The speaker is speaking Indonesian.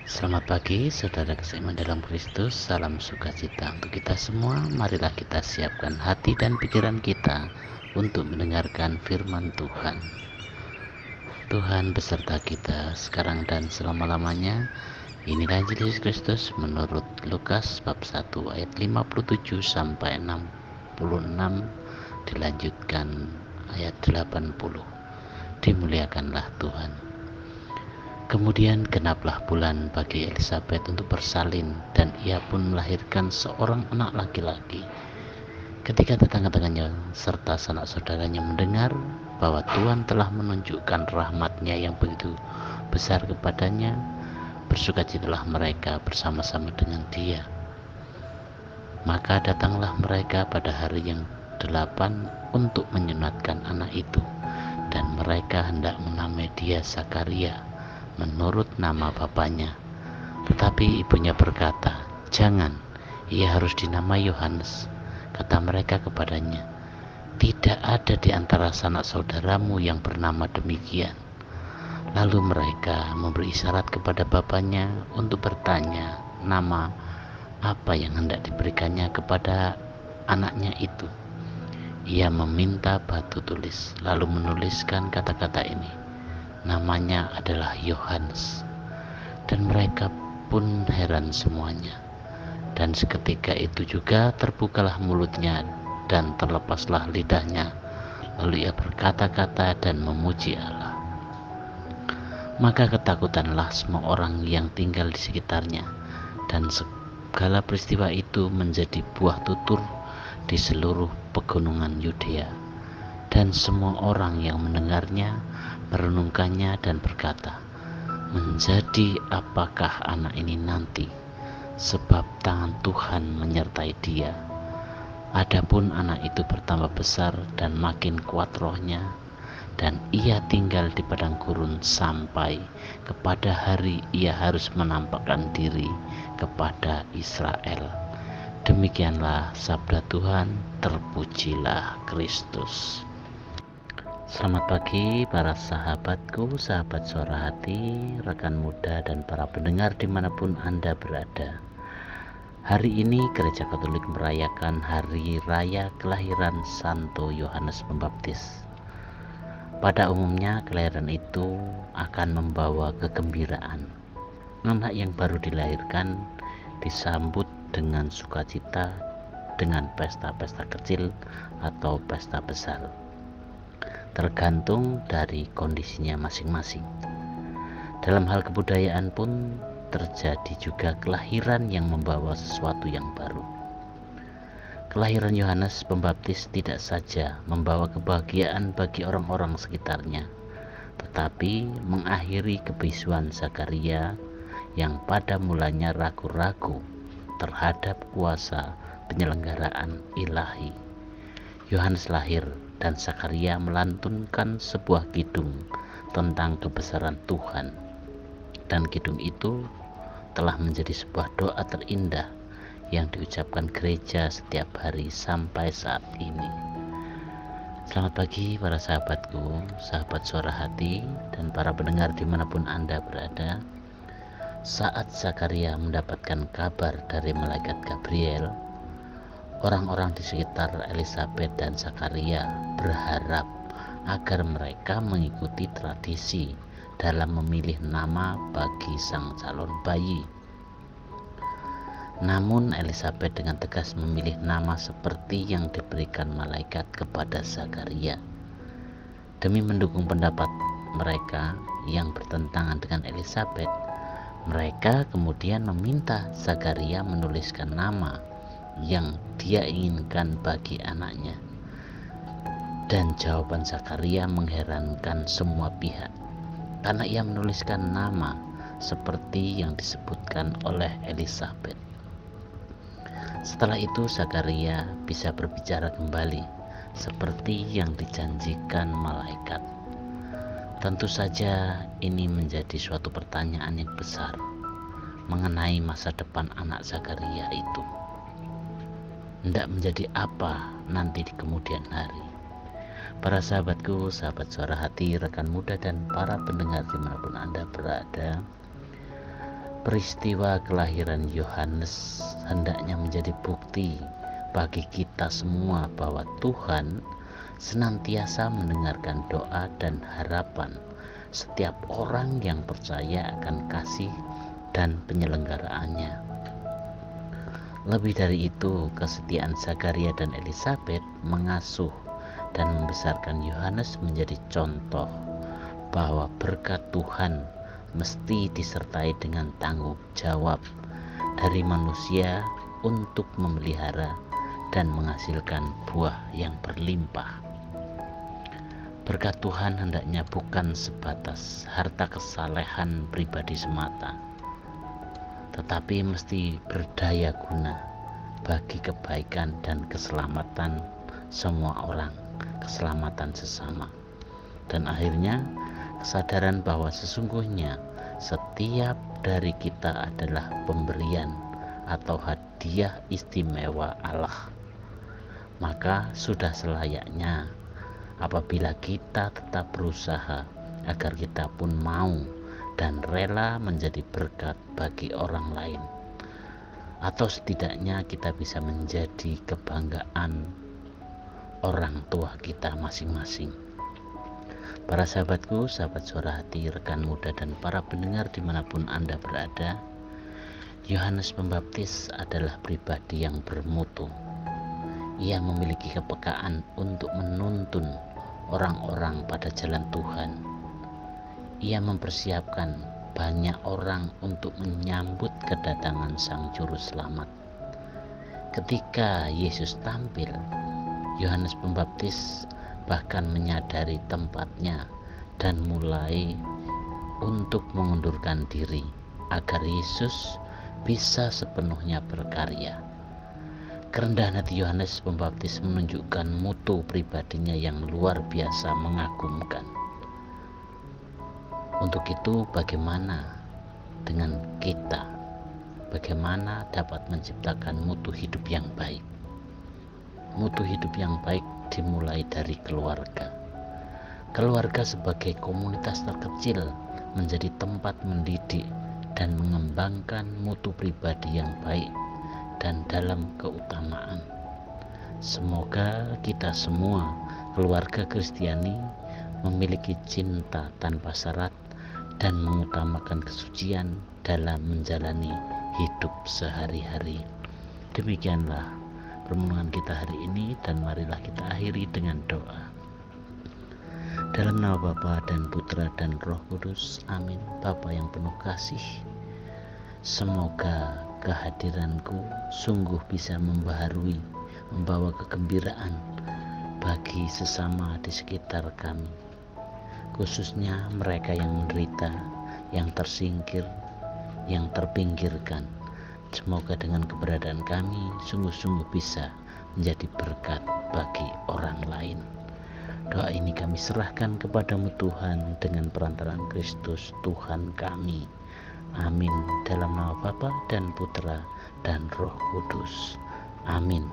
Selamat pagi, saudara keseiman dalam Kristus. Salam sukacita untuk kita semua. Marilah kita siapkan hati dan pikiran kita untuk mendengarkan firman Tuhan. Tuhan beserta kita sekarang dan selama-lamanya. Inilah Injil Yesus Kristus menurut Lukas bab 1 ayat 57 sampai 66, dilanjutkan ayat 80. Dimuliakanlah Tuhan. Kemudian genaplah bulan bagi Elisabet untuk bersalin, dan ia pun melahirkan seorang anak laki-laki. Ketika tetangga-tetangganya serta sanak saudaranya mendengar bahwa Tuhan telah menunjukkan rahmat-Nya yang begitu besar kepadanya, bersukacitalah mereka bersama-sama dengan dia. Maka datanglah mereka pada hari yang 8 untuk menyunatkan anak itu, dan mereka hendak menamai dia Zakaria menurut nama bapaknya. Tetapi ibunya berkata, "Jangan, ia harus dinamai Yohanes." Kata mereka kepadanya, "Tidak ada di antara sanak saudaramu yang bernama demikian." Lalu mereka memberi isyarat kepada bapaknya untuk bertanya nama apa yang hendak diberikannya kepada anaknya itu. Ia meminta batu tulis, lalu menuliskan kata-kata ini, "Namanya adalah Yohanes." Dan mereka pun heran semuanya. Dan seketika itu juga terbukalah mulutnya dan terlepaslah lidahnya. Lalu ia berkata-kata dan memuji Allah. Maka ketakutanlah semua orang yang tinggal di sekitarnya, dan segala peristiwa itu menjadi buah tutur di seluruh pegunungan Yudea. Dan semua orang yang mendengarnya merenungkannya dan berkata, "Menjadi apakah anak ini nanti? Sebab tangan Tuhan menyertai dia." Adapun anak itu bertambah besar dan makin kuat rohnya, dan ia tinggal di padang gurun sampai kepada hari ia harus menampakkan diri kepada Israel. Demikianlah sabda Tuhan, terpujilah Kristus. Selamat pagi para sahabatku, sahabat suara hati, rekan muda dan para pendengar dimanapun Anda berada. Hari ini Gereja Katolik merayakan Hari Raya Kelahiran Santo Yohanes Pembaptis. Pada umumnya kelahiran itu akan membawa kegembiraan. Anak yang baru dilahirkan disambut dengan sukacita, dengan pesta-pesta kecil atau pesta besar, tergantung dari kondisinya masing-masing. Dalam hal kebudayaan pun terjadi juga kelahiran yang membawa sesuatu yang baru. Kelahiran Yohanes Pembaptis tidak saja membawa kebahagiaan bagi orang-orang sekitarnya, tetapi mengakhiri kebisuan Zakaria yang pada mulanya ragu-ragu terhadap kuasa penyelenggaraan ilahi. Yohanes lahir dan Zakaria melantunkan sebuah kidung tentang kebesaran Tuhan, dan kidung itu telah menjadi sebuah doa terindah yang diucapkan gereja setiap hari sampai saat ini. Selamat pagi para sahabatku, sahabat suara hati, dan para pendengar dimanapun Anda berada. Saat Zakaria mendapatkan kabar dari malaikat Gabriel, orang-orang di sekitar Elisabet dan Zakaria berharap agar mereka mengikuti tradisi dalam memilih nama bagi sang calon bayi. Namun Elisabet dengan tegas memilih nama seperti yang diberikan malaikat kepada Zakaria. Demi mendukung pendapat mereka yang bertentangan dengan Elisabet, mereka kemudian meminta Zakaria menuliskan nama yang dia inginkan bagi anaknya. Dan jawaban Zakaria mengherankan semua pihak, karena ia menuliskan nama seperti yang disebutkan oleh Elisabet. Setelah itu Zakaria bisa berbicara kembali seperti yang dijanjikan malaikat. Tentu saja ini menjadi suatu pertanyaan yang besar mengenai masa depan anak Zakaria itu. Hendak menjadi apa nanti di kemudian hari? Para sahabatku, sahabat suara hati, rekan muda dan para pendengar dimanapun Anda berada, Peristiwa kelahiran Yohanes hendaknya menjadi bukti bagi kita semua bahwa Tuhan senantiasa mendengarkan doa dan harapan setiap orang yang percaya akan kasih dan penyelenggaraannya. Lebih dari itu, kesetiaan Zakaria dan Elizabeth mengasuh dan membesarkan Yohanes menjadi contoh bahwa berkat Tuhan mesti disertai dengan tanggung jawab dari manusia untuk memelihara dan menghasilkan buah yang berlimpah. Berkat Tuhan hendaknya bukan sebatas harta kesalehan pribadi semata, tetapi mesti berdaya guna bagi kebaikan dan keselamatan semua orang, keselamatan sesama. Dan akhirnya kesadaran bahwa sesungguhnya setiap dari kita adalah pemberian atau hadiah istimewa Allah. Maka sudah selayaknya apabila kita tetap berusaha agar kita pun mau dan rela menjadi berkat bagi orang lain, atau setidaknya kita bisa menjadi kebanggaan orang tua kita masing-masing. Para sahabatku, sahabat Suara Hati, rekan muda dan para pendengar dimanapun Anda berada, Yohanes Pembaptis adalah pribadi yang bermutu. Ia memiliki kepekaan untuk menuntun orang-orang pada jalan Tuhan. Ia mempersiapkan banyak orang untuk menyambut kedatangan Sang Juru Selamat. Ketika Yesus tampil, Yohanes Pembaptis bahkan menyadari tempatnya dan mulai untuk mengundurkan diri agar Yesus bisa sepenuhnya berkarya. Kerendahan hati Yohanes Pembaptis menunjukkan mutu pribadinya yang luar biasa mengagumkan. Untuk itu, bagaimana dengan kita? Bagaimana dapat menciptakan mutu hidup yang baik? Mutu hidup yang baik dimulai dari keluarga. Keluarga sebagai komunitas terkecil menjadi tempat mendidik dan mengembangkan mutu pribadi yang baik dan dalam keutamaan. Semoga kita semua, keluarga Kristiani, memiliki cinta tanpa syarat dan mengutamakan kesucian dalam menjalani hidup sehari-hari. Demikianlah permohonan kita hari ini, dan marilah kita akhiri dengan doa. Dalam nama Bapa dan Putra dan Roh Kudus, amin. Bapa yang penuh kasih, semoga kehadiranku sungguh bisa membaharui, membawa kegembiraan bagi sesama di sekitar kami, khususnya mereka yang menderita, yang tersingkir, yang terpinggirkan. Semoga dengan keberadaan kami sungguh-sungguh bisa menjadi berkat bagi orang lain. Doa ini kami serahkan kepadamu Tuhan, dengan perantaraan Kristus Tuhan kami. Amin. Dalam nama Bapa dan Putra dan Roh Kudus. Amin.